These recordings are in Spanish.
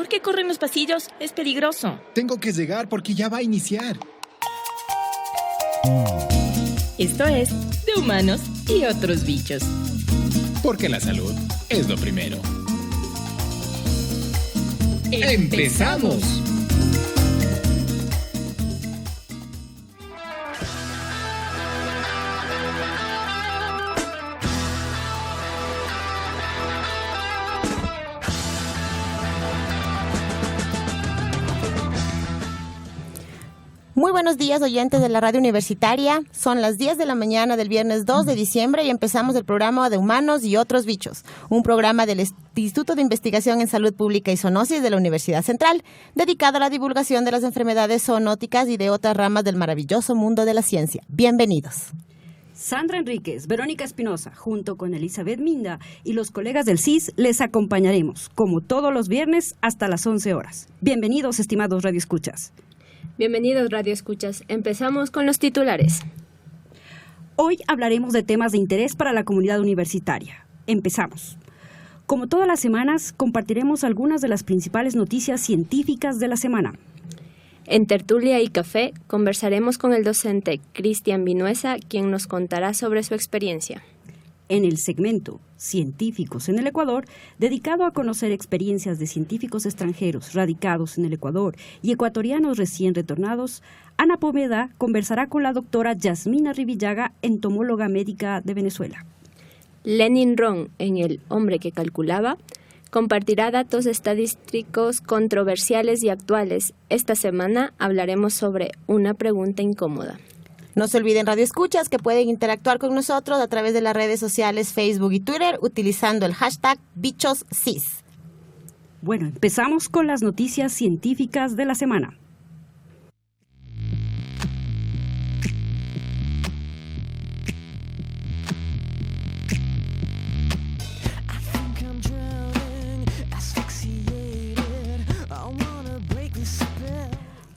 ¿Por qué corre en los pasillos? Es peligroso. Tengo que llegar porque ya va a iniciar. Esto es De Humanos y Otros Bichos. Porque la salud es lo primero. ¡Empezamos! Muy buenos días, oyentes de la radio universitaria. Son las 10 de la mañana del viernes 2 de diciembre y empezamos el programa de Humanos y Otros Bichos, un programa del Instituto de Investigación en Salud Pública y Zoonosis de la Universidad Central, dedicado a la divulgación de las enfermedades zoonóticas y de otras ramas del maravilloso mundo de la ciencia. Bienvenidos. Sandra Enríquez, Verónica Espinosa, junto con Elizabeth Minda y los colegas del CIS, les acompañaremos, como todos los viernes, hasta las 11 horas. Bienvenidos, estimados radioescuchas. Bienvenidos, Radio Escuchas. Empezamos con los titulares. Hoy hablaremos de temas de interés para la comunidad universitaria. Empezamos. Como todas las semanas, compartiremos algunas de las principales noticias científicas de la semana. En Tertulia y Café conversaremos con el docente Cristian Vinuesa, quien nos contará sobre su experiencia. En el segmento Científicos en el Ecuador, dedicado a conocer experiencias de científicos extranjeros radicados en el Ecuador y ecuatorianos recién retornados, Ana Poveda conversará con la doctora Yasmina Rivillaga, entomóloga médica de Venezuela. Lenin Ron, en El hombre que calculaba, compartirá datos estadísticos controversiales y actuales. Esta semana hablaremos sobre una pregunta incómoda. No se olviden, radioescuchas, que pueden interactuar con nosotros a través de las redes sociales Facebook y Twitter utilizando el hashtag BichosCIS. Bueno, empezamos con las noticias científicas de la semana.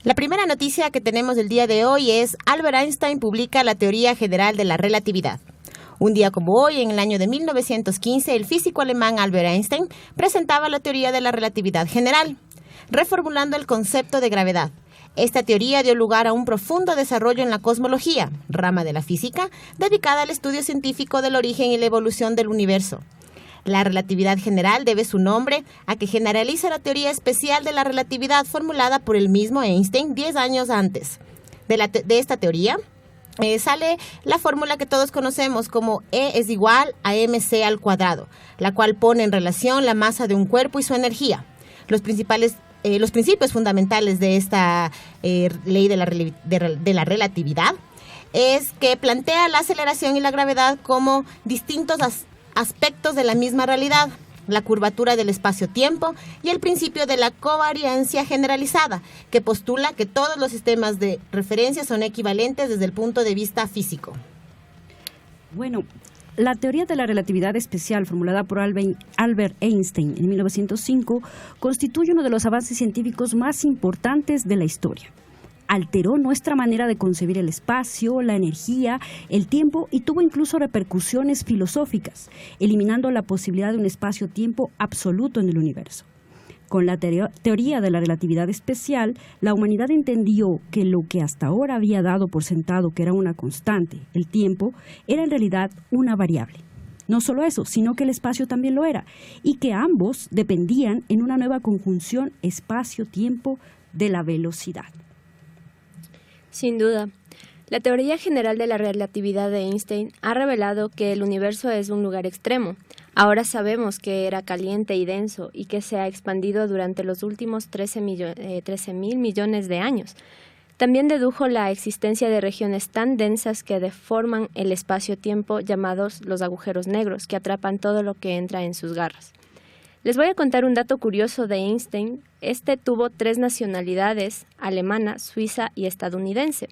La primera noticia que tenemos el día de hoy es Albert Einstein publica la teoría general de la relatividad. Un día como hoy, en el año de 1915, el físico alemán Albert Einstein presentaba la teoría de la relatividad general, reformulando el concepto de gravedad. Esta teoría dio lugar a un profundo desarrollo en la cosmología, rama de la física, dedicada al estudio científico del origen y la evolución del universo. La relatividad general debe su nombre a que generaliza la teoría especial de la relatividad formulada por el mismo Einstein 10 años antes. De esta teoría sale la fórmula que todos conocemos como E es igual a mc al cuadrado, la cual pone en relación la masa de un cuerpo y su energía. Los principios fundamentales de esta ley de la relatividad es que plantea la aceleración y la gravedad como distintos aspectos de la misma realidad, la curvatura del espacio-tiempo y el principio de la covariancia generalizada, que postula que todos los sistemas de referencia son equivalentes desde el punto de vista físico. Bueno, la teoría de la relatividad especial formulada por Albert Einstein en 1905 constituye uno de los avances científicos más importantes de la historia. Alteró nuestra manera de concebir el espacio, la energía, el tiempo y tuvo incluso repercusiones filosóficas, eliminando la posibilidad de un espacio-tiempo absoluto en el universo. Con la teoría de la relatividad especial, la humanidad entendió que lo que hasta ahora había dado por sentado que era una constante, el tiempo, era en realidad una variable. No solo eso, sino que el espacio también lo era, y que ambos dependían en una nueva conjunción espacio-tiempo de la velocidad. Sin duda, la teoría general de la relatividad de Einstein ha revelado que el universo es un lugar extremo. Ahora sabemos que era caliente y denso y que se ha expandido durante los últimos 13.000 millones de años. También dedujo la existencia de regiones tan densas que deforman el espacio-tiempo, llamados los agujeros negros, que atrapan todo lo que entra en sus garras. Les voy a contar un dato curioso de Einstein. Este tuvo 3 nacionalidades: alemana, suiza y estadounidense.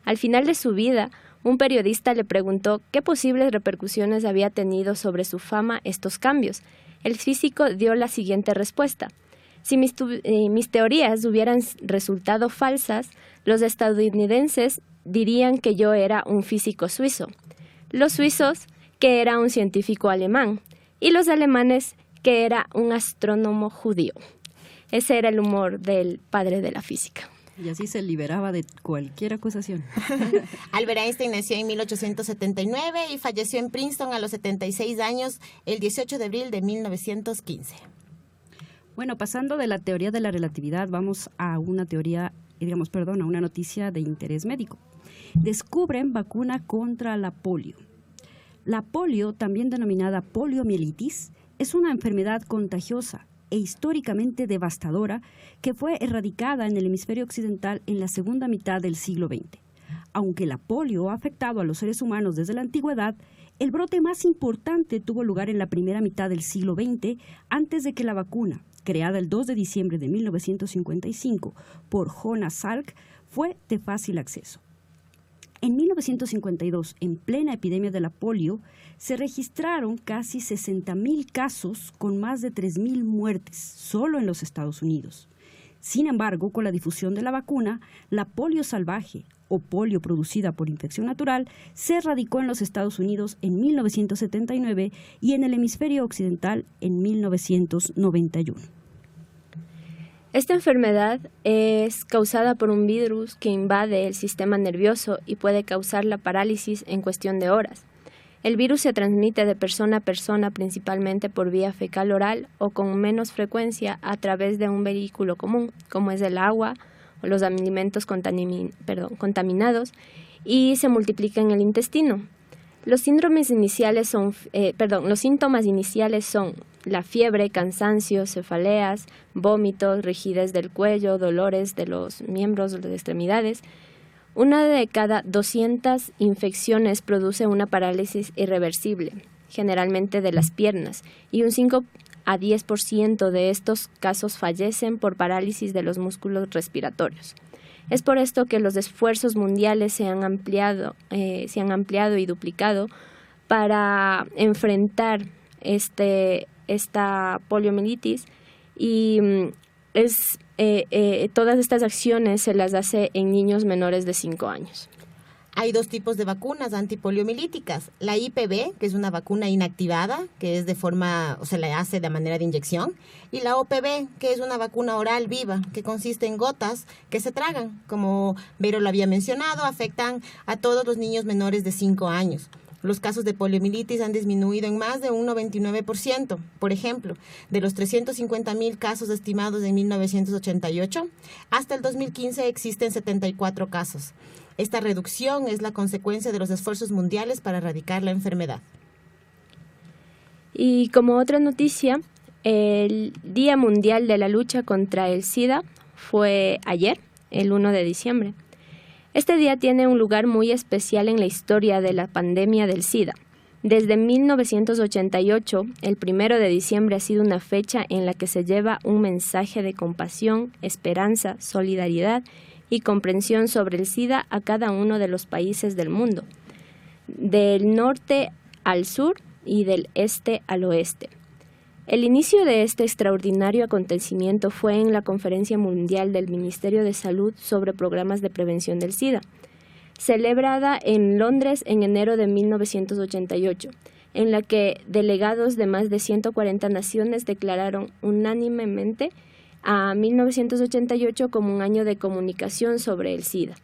Al final de su vida, un periodista le preguntó qué posibles repercusiones había tenido sobre su fama estos cambios. El físico dio la siguiente respuesta: si mis teorías hubieran resultado falsas, los estadounidenses dirían que yo era un físico suizo, los suizos que era un científico alemán y los alemanes que era un astrónomo judío. Ese era el humor del padre de la física. Y así se liberaba de cualquier acusación. Albert Einstein nació en 1879 y falleció en Princeton a los 76 años el 18 de abril de 1915. Bueno, pasando de la teoría de la relatividad, vamos a una a una noticia de interés médico. Descubren vacuna contra la polio. La polio, también denominada poliomielitis, es una enfermedad contagiosa e históricamente devastadora que fue erradicada en el hemisferio occidental en la segunda mitad del siglo XX. Aunque la polio ha afectado a los seres humanos desde la antigüedad, el brote más importante tuvo lugar en la primera mitad del siglo XX, antes de que la vacuna, creada el 2 de diciembre de 1955 por Jonas Salk, fue de fácil acceso. En 1952, en plena epidemia de la polio, se registraron casi 60.000 casos con más de 3.000 muertes solo en los Estados Unidos. Sin embargo, con la difusión de la vacuna, la polio salvaje o polio producida por infección natural se erradicó en los Estados Unidos en 1979 y en el hemisferio occidental en 1991. Esta enfermedad es causada por un virus que invade el sistema nervioso y puede causar la parálisis en cuestión de horas. El virus se transmite de persona a persona principalmente por vía fecal oral o con menos frecuencia a través de un vehículo común, como es el agua o los alimentos contaminados, y se multiplica en el intestino. Los síntomas iniciales son la fiebre, cansancio, cefaleas, vómitos, rigidez del cuello, dolores de los miembros de las extremidades. Una de cada 200 infecciones produce una parálisis irreversible, generalmente de las piernas, y un 5 a 10% de estos casos fallecen por parálisis de los músculos respiratorios. Es por esto que los esfuerzos mundiales se han ampliado y duplicado para enfrentar esta poliomielitis, y todas estas acciones se las hace en niños menores de 5 años. Hay dos tipos de vacunas antipoliomielíticas. La IPV, que es una vacuna inactivada, que es se le hace de manera de inyección, y la OPV, que es una vacuna oral viva, que consiste en gotas que se tragan. Como Vero lo había mencionado, afectan a todos los niños menores de 5 años. Los casos de poliomielitis han disminuido en más de un 99%. Por ejemplo, de los 350.000 casos estimados en 1988, hasta el 2015 existen 74 casos. Esta reducción es la consecuencia de los esfuerzos mundiales para erradicar la enfermedad. Y como otra noticia, el Día Mundial de la Lucha contra el SIDA fue ayer, el 1 de diciembre. Este día tiene un lugar muy especial en la historia de la pandemia del SIDA. Desde 1988, el 1 de diciembre ha sido una fecha en la que se lleva un mensaje de compasión, esperanza, solidaridad y comprensión sobre el SIDA a cada uno de los países del mundo, del norte al sur y del este al oeste. El inicio de este extraordinario acontecimiento fue en la Conferencia Mundial del Ministerio de Salud sobre Programas de Prevención del SIDA, celebrada en Londres en enero de 1988, en la que delegados de más de 140 naciones declararon unánimemente a 1988 como un año de comunicación sobre el SIDA.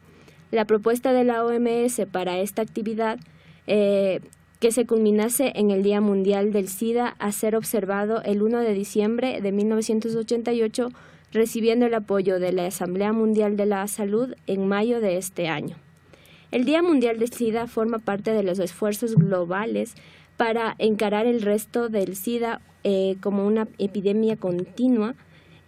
La propuesta de la OMS para esta actividad, que se culminase en el Día Mundial del SIDA, a ser observado el 1 de diciembre de 1988, recibiendo el apoyo de la Asamblea Mundial de la Salud en mayo de este año. El Día Mundial del SIDA forma parte de los esfuerzos globales para encarar el resto del SIDA como una epidemia continua,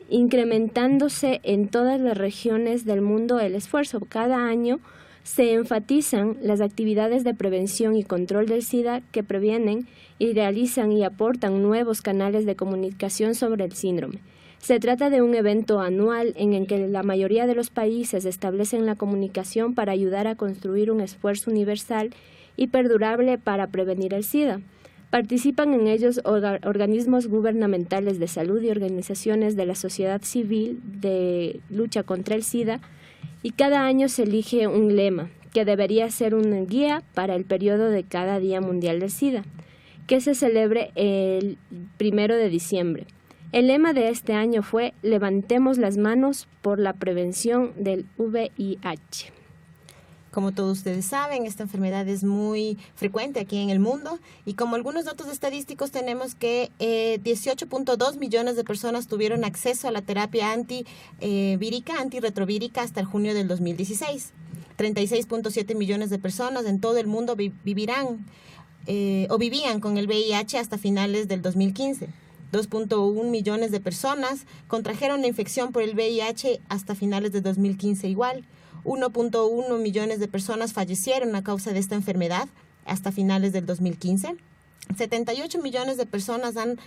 incrementándose en todas las regiones del mundo el esfuerzo. Cada año se enfatizan las actividades de prevención y control del SIDA que previenen y realizan y aportan nuevos canales de comunicación sobre el síndrome. Se trata de un evento anual en el que la mayoría de los países establecen la comunicación para ayudar a construir un esfuerzo universal y perdurable para prevenir el SIDA. Participan en ellos organismos gubernamentales de salud y organizaciones de la sociedad civil de lucha contra el SIDA, y cada año se elige un lema que debería ser una guía para el periodo de cada Día Mundial del SIDA, que se celebre el 1 de diciembre. El lema de este año fue Levantemos las manos por la prevención del VIH. Como todos ustedes saben, esta enfermedad es muy frecuente aquí en el mundo y como algunos datos estadísticos tenemos que 18.2 millones de personas tuvieron acceso a la terapia antirretrovírica hasta el junio del 2016. 36.7 millones de personas en todo el mundo vivían con el VIH hasta finales del 2015. 2.1 millones de personas contrajeron la infección por el VIH hasta finales de 2015 igual. 1.1 millones de personas fallecieron a causa de esta enfermedad hasta finales del 2015. 78 millones de personas han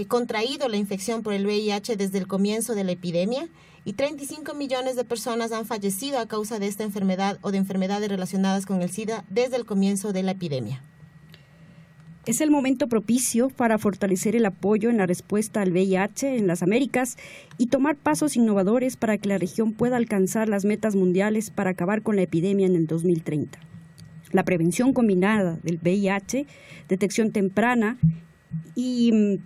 contraído la infección por el VIH desde el comienzo de la epidemia y 35 millones de personas han fallecido a causa de esta enfermedad o de enfermedades relacionadas con el SIDA desde el comienzo de la epidemia. Es el momento propicio para fortalecer el apoyo en la respuesta al VIH en las Américas y tomar pasos innovadores para que la región pueda alcanzar las metas mundiales para acabar con la epidemia en el 2030. La prevención combinada del VIH, detección temprana y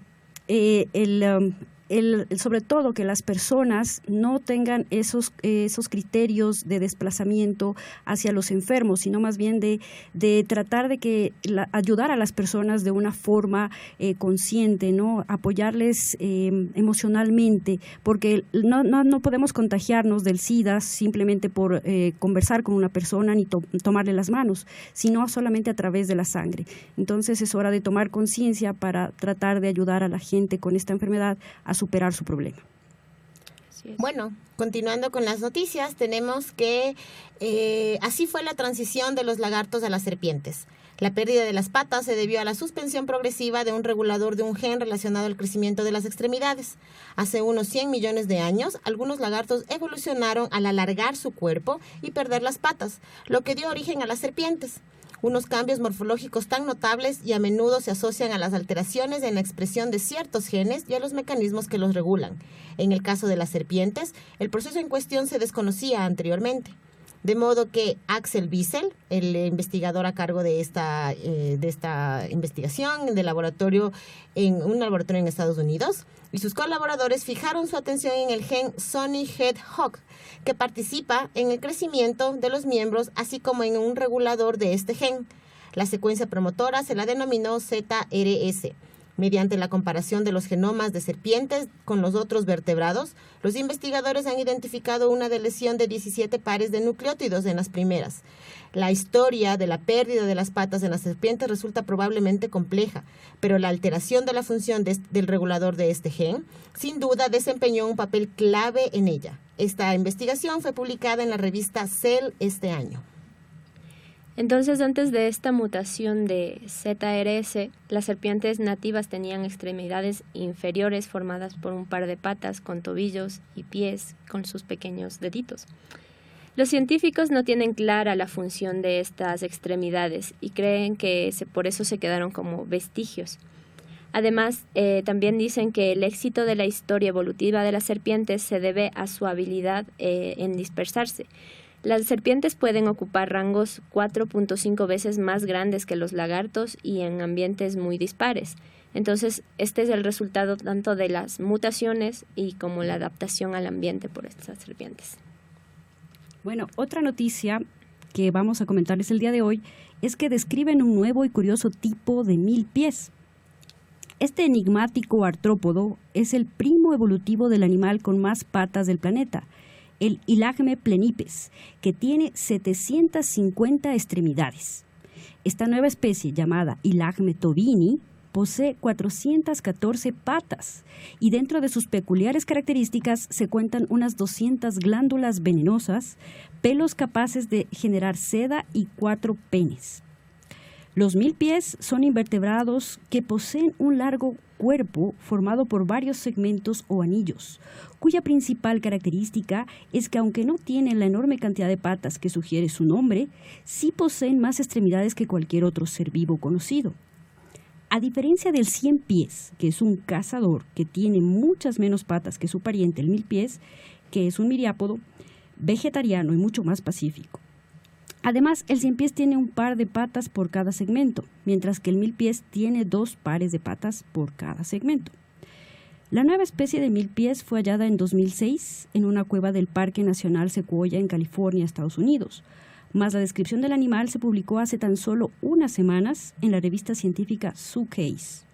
sobre todo que las personas no tengan esos criterios de desplazamiento hacia los enfermos, sino más bien de tratar de ayudar a las personas de una forma consciente, ¿no? Apoyarles emocionalmente, porque no podemos contagiarnos del SIDA simplemente por conversar con una persona ni tomarle las manos, sino solamente a través de la sangre. Entonces es hora de tomar conciencia para tratar de ayudar a la gente con esta enfermedad a superar su problema. Bueno, continuando con las noticias, tenemos que así fue la transición de los lagartos a las serpientes. La pérdida de las patas se debió a la suspensión progresiva de un regulador de un gen relacionado al crecimiento de las extremidades. Hace unos 100 millones de años, algunos lagartos evolucionaron al alargar su cuerpo y perder las patas, lo que dio origen a las serpientes. Unos cambios morfológicos tan notables y a menudo se asocian a las alteraciones en la expresión de ciertos genes y a los mecanismos que los regulan. En el caso de las serpientes, el proceso en cuestión se desconocía anteriormente. De modo que Axel Wiesel, el investigador a cargo de esta investigación en un laboratorio en Estados Unidos, y sus colaboradores fijaron su atención en el gen Sony Hedgehog, que participa en el crecimiento de los miembros, así como en un regulador de este gen. La secuencia promotora se la denominó ZRS. Mediante la comparación de los genomas de serpientes con los otros vertebrados, los investigadores han identificado una deleción de 17 pares de nucleótidos en las primeras. La historia de la pérdida de las patas en las serpientes resulta probablemente compleja, pero la alteración de la función del regulador de este gen, sin duda, desempeñó un papel clave en ella. Esta investigación fue publicada en la revista Cell este año. Entonces, antes de esta mutación de ZRS, las serpientes nativas tenían extremidades inferiores formadas por un par de patas con tobillos y pies con sus pequeños deditos. Los científicos no tienen clara la función de estas extremidades y creen que por eso se quedaron como vestigios. Además, también dicen que el éxito de la historia evolutiva de las serpientes se debe a su habilidad en dispersarse. Las serpientes pueden ocupar rangos 4.5 veces más grandes que los lagartos y en ambientes muy dispares. Entonces, este es el resultado tanto de las mutaciones y como la adaptación al ambiente por estas serpientes. Bueno, otra noticia que vamos a comentarles el día de hoy es que describen un nuevo y curioso tipo de 1000 pies. Este enigmático artrópodo es el primo evolutivo del animal con más patas del planeta, el Ilagme plenipes, que tiene 750 extremidades. Esta nueva especie, llamada Ilagme tobini, posee 414 patas y dentro de sus peculiares características se cuentan unas 200 glándulas venenosas, pelos capaces de generar seda y 4 penes. Los 1000 pies son invertebrados que poseen un largo cuerpo formado por varios segmentos o anillos, cuya principal característica es que aunque no tienen la enorme cantidad de patas que sugiere su nombre, sí poseen más extremidades que cualquier otro ser vivo conocido. A diferencia del 100 pies, que es un cazador que tiene muchas menos patas que su pariente el 1000 pies, que es un miriápodo, vegetariano y mucho más pacífico. Además, el 100 pies tiene un par de patas por cada segmento, mientras que el 1000 pies tiene 2 pares de patas por cada segmento. La nueva especie de milpies fue hallada en 2006 en una cueva del Parque Nacional Sequoia en California, Estados Unidos. Mas la descripción del animal se publicó hace tan solo unas semanas en la revista científica Zoocase.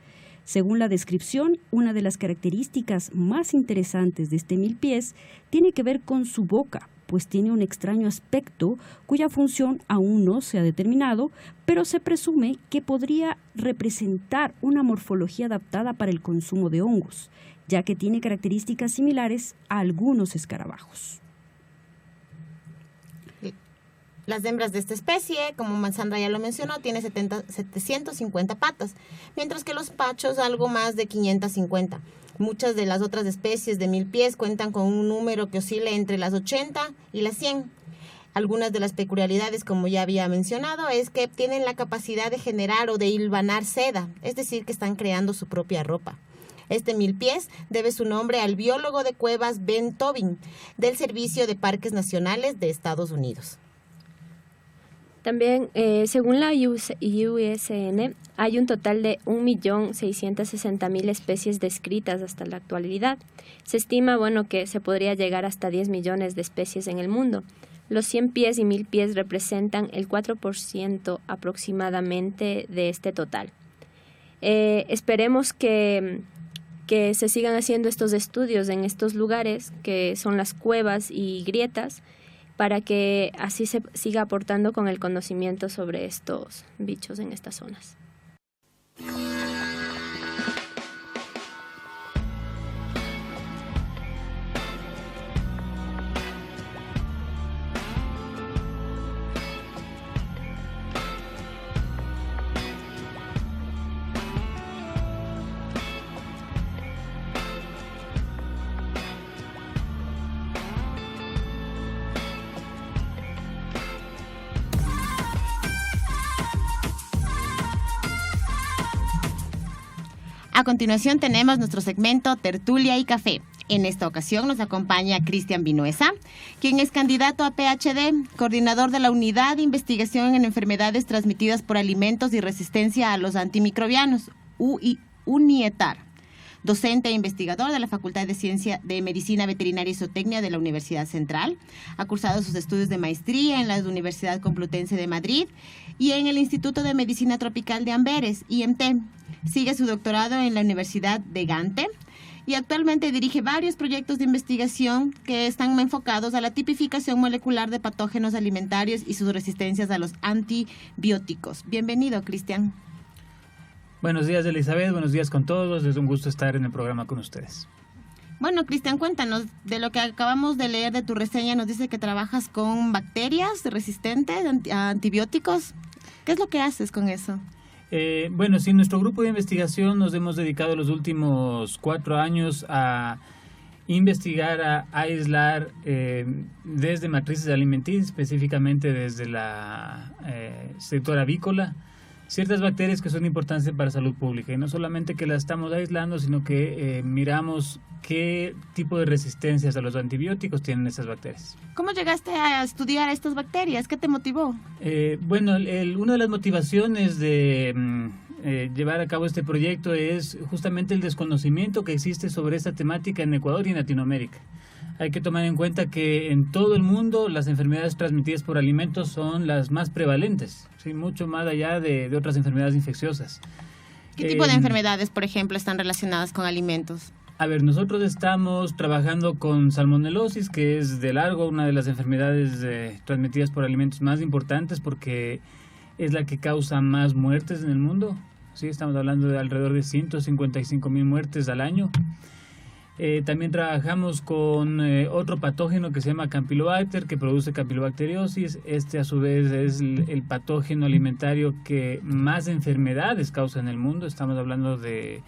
Según la descripción, una de las características más interesantes de este milpies tiene que ver con su boca, pues tiene un extraño aspecto cuya función aún no se ha determinado, pero se presume que podría representar una morfología adaptada para el consumo de hongos, ya que tiene características similares a algunos escarabajos. Las hembras de esta especie, como Sandra ya lo mencionó, tiene 750 patas, mientras que los machos algo más de 550. Muchas de las otras especies de milpies cuentan con un número que oscila entre las 80 y las 100. Algunas de las peculiaridades, como ya había mencionado, es que tienen la capacidad de generar o de hilvanar seda, es decir, que están creando su propia ropa. Este milpies debe su nombre al biólogo de cuevas Ben Tobin, del Servicio de Parques Nacionales de Estados Unidos. También, según la USN, hay un total de 1.660.000 especies descritas hasta la actualidad. Se estima, que se podría llegar hasta 10 millones de especies en el mundo. Los 100 pies y 1.000 pies representan el 4% aproximadamente de este total. Esperemos que se sigan haciendo estos estudios en estos lugares, que son las cuevas y grietas, para que así se siga aportando con el conocimiento sobre estos bichos en estas zonas. A continuación tenemos nuestro segmento Tertulia y Café. En esta ocasión nos acompaña Cristian Vinuesa, quien es candidato a PhD, coordinador de la Unidad de Investigación en Enfermedades Transmitidas por Alimentos y Resistencia a los Antimicrobianos, UNIETAR, docente e investigador de la Facultad de Ciencia de Medicina Veterinaria y Zootecnia de la Universidad Central. Ha cursado sus estudios de maestría en la Universidad Complutense de Madrid y en el Instituto de Medicina Tropical de Amberes, IMT. Sigue su doctorado en la Universidad de Gante y actualmente dirige varios proyectos de investigación que están enfocados a la tipificación molecular de patógenos alimentarios y sus resistencias a los antibióticos. Bienvenido, Cristian. Buenos días, Elizabeth. Buenos días con todos. Es un gusto estar en el programa con ustedes. Bueno, Cristian, cuéntanos de lo que acabamos de leer de tu reseña. Nos dice que trabajas con bacterias resistentes a antibióticos. ¿Qué es lo que haces con eso? Sí, nuestro grupo de investigación nos hemos dedicado los últimos 4 años a investigar, a aislar desde matrices alimenticias, específicamente desde la sector avícola, ciertas bacterias que son importantes para la salud pública. Y no solamente que las estamos aislando, sino que miramos qué tipo de resistencias a los antibióticos tienen esas bacterias. ¿Cómo llegaste a estudiar estas bacterias? ¿Qué te motivó? Una de las motivaciones de llevar a cabo este proyecto es justamente el desconocimiento que existe sobre esta temática en Ecuador y en Latinoamérica. Hay que tomar en cuenta que en todo el mundo las enfermedades transmitidas por alimentos son las más prevalentes, ¿sí? Mucho más allá de otras enfermedades infecciosas. ¿Qué tipo de enfermedades, por ejemplo, están relacionadas con alimentos? A ver, nosotros estamos trabajando con salmonelosis, que es de largo una de las enfermedades transmitidas por alimentos más importantes porque es la que causa más muertes en el mundo. Sí, estamos hablando de alrededor de 155,000 muertes al año. También trabajamos con otro patógeno que se llama Campylobacter, que produce campylobacteriosis. Este a su vez es el patógeno alimentario que más enfermedades causa en el mundo. Estamos hablando de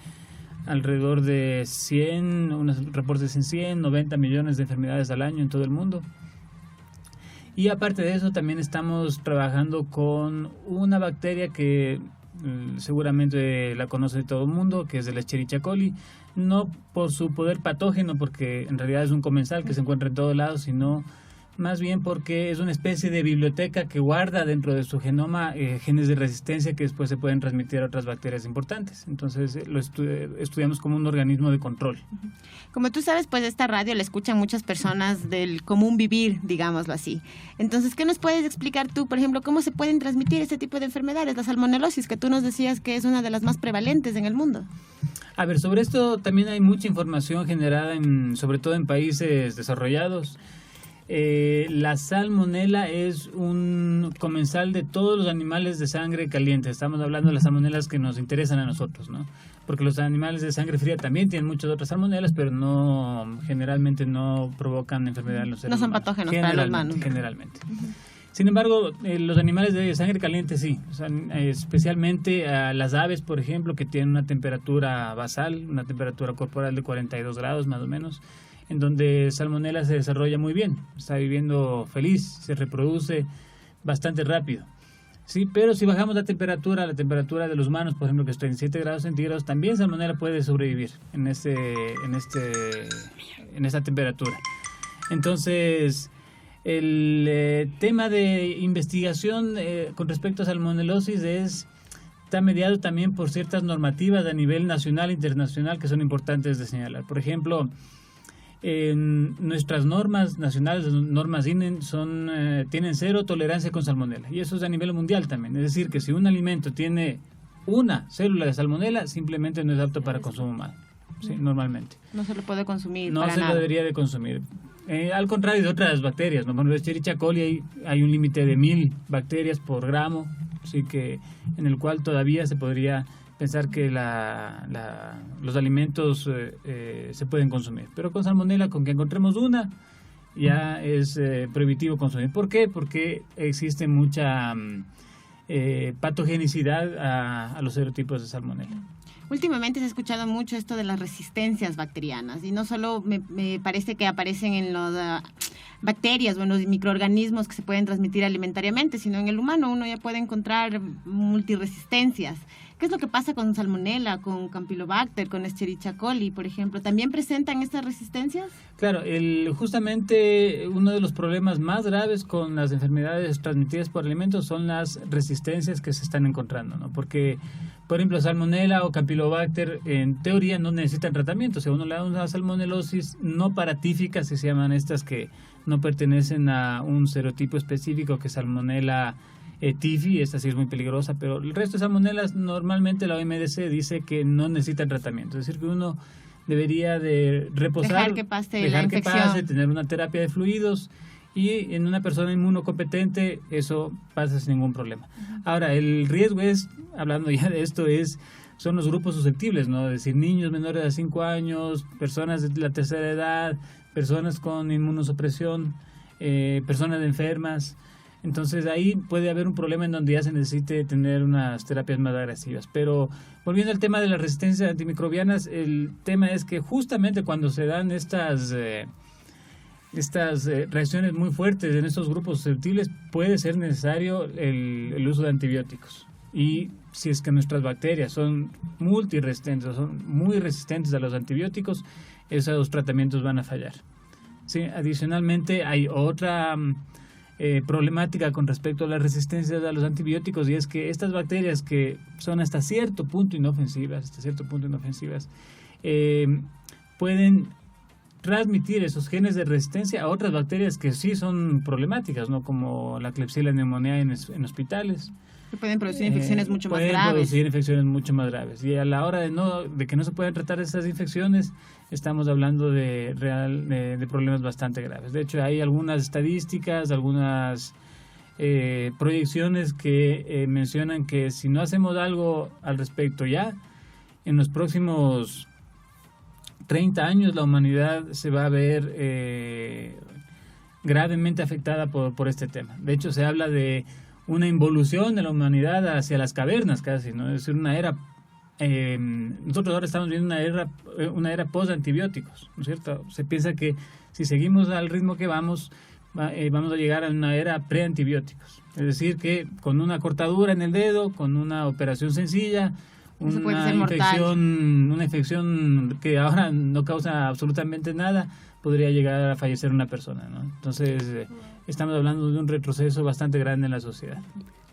alrededor de 100, unos reportes en 100, 90 millones de enfermedades al año en todo el mundo. Y aparte de eso también estamos trabajando con una bacteria que seguramente la conoce todo el mundo, que es el Escherichia coli, no por su poder patógeno, porque en realidad es un comensal que se encuentra en todos lados, sino más bien porque es una especie de biblioteca que guarda dentro de su genoma genes de resistencia que después se pueden transmitir a otras bacterias importantes. Entonces lo estudiamos como un organismo de control. Como tú sabes, pues esta radio la escuchan muchas personas del común vivir, digámoslo así. Entonces, ¿qué nos puedes explicar tú, por ejemplo, cómo se pueden transmitir este tipo de enfermedades? La salmonelosis, que tú nos decías que es una de las más prevalentes en el mundo. A ver, sobre esto también hay mucha información generada, sobre todo en países desarrollados. La salmonela es un comensal de todos los animales de sangre caliente. Estamos hablando de las salmonelas que nos interesan a nosotros, ¿no? Porque los animales de sangre fría también tienen muchas otras salmonelas, pero generalmente no provocan enfermedad en los seres humanos. No son patógenos para los humanos. Generalmente. Sin embargo, los animales de sangre caliente sí, o sea, especialmente a las aves, por ejemplo, que tienen una temperatura basal, una temperatura corporal de 42 grados más o menos, en donde salmonela se desarrolla muy bien, está viviendo feliz, se reproduce bastante rápido. Sí, pero si bajamos la temperatura de los humanos, por ejemplo, que está en 7 grados centígrados, también salmonela puede sobrevivir en esta temperatura. Entonces, el tema de investigación con respecto a salmonelosis está mediado también por ciertas normativas a nivel nacional e internacional que son importantes de señalar. Por ejemplo, nuestras normas nacionales, normas INE, tienen 0 tolerancia con salmonela, y eso es a nivel mundial también. Es decir, que si un alimento tiene una célula de salmonela, simplemente no es apto para consumo humano, ¿sí? Normalmente. No se lo puede consumir no para se nada. lo debería de consumir. Al contrario de otras bacterias, ¿no? Por ejemplo, Escherichia coli hay un límite de 1000 bacterias por gramo, así que en el cual todavía se podría pensar que los alimentos se pueden consumir. Pero con salmonela, con que encontremos una, ya es prohibitivo consumir. ¿Por qué? Porque existe mucha patogenicidad a los serotipos de salmonela. Últimamente se ha escuchado mucho esto de las resistencias bacterianas, y no solo me parece que aparecen en las bacterias o en los microorganismos que se pueden transmitir alimentariamente, sino en el humano uno ya puede encontrar multiresistencias. ¿Qué es lo que pasa con salmonela, con Campylobacter, con Escherichia coli, por ejemplo? ¿También presentan estas resistencias? Claro, justamente uno de los problemas más graves con las enfermedades transmitidas por alimentos son las resistencias que se están encontrando, ¿no? Porque, por ejemplo, salmonela o Campylobacter en teoría no necesitan tratamiento. O sea, uno le da una salmonelosis no paratífica, se llaman estas, que no pertenecen a un serotipo específico, que es salmonela TIFI, esta sí es muy peligrosa, pero el resto de salmonelas normalmente la OMS dice que no necesitan tratamiento. Es decir, que uno debería de reposar, dejar que pase, tener una terapia de fluidos, y en una persona inmunocompetente eso pasa sin ningún problema. Ahora, el riesgo hablando ya de esto, son los grupos susceptibles, ¿no? Es decir, niños menores de 5 años, personas de la tercera edad, personas con inmunosupresión, personas enfermas. Entonces ahí puede haber un problema en donde ya se necesite tener unas terapias más agresivas. Pero volviendo al tema de las resistencias antimicrobianas, el tema es que justamente cuando se dan estas reacciones muy fuertes en estos grupos susceptibles, puede ser necesario el uso de antibióticos. Y si es que nuestras bacterias son multiresistentes, son muy resistentes a los antibióticos, esos tratamientos van a fallar. Sí, adicionalmente hay otra problemática con respecto a las resistencias a los antibióticos, y es que estas bacterias, que son hasta cierto punto inofensivas, pueden transmitir esos genes de resistencia a otras bacterias que sí son problemáticas, ¿no? Como la Klebsiella pneumoniae en hospitales. Que pueden producir infecciones mucho más graves. Pueden producir infecciones mucho más graves. Y a la hora de que no se pueden tratar esas infecciones, estamos hablando de problemas bastante graves. De hecho, hay algunas estadísticas, algunas proyecciones que mencionan que si no hacemos algo al respecto ya, en los próximos 30 años la humanidad se va a ver gravemente afectada por este tema. De hecho, se habla de una involución de la humanidad hacia las cavernas casi, ¿no? Es decir, una era... nosotros ahora estamos viendo una era post-antibióticos, ¿no es cierto? Se piensa que si seguimos al ritmo que vamos a llegar a una era pre-antibióticos. Es decir, que con una cortadura en el dedo, con una operación sencilla, Eso puede ser mortal. Una infección que ahora no causa absolutamente nada, podría llegar a fallecer una persona, ¿no? Entonces, estamos hablando de un retroceso bastante grande en la sociedad.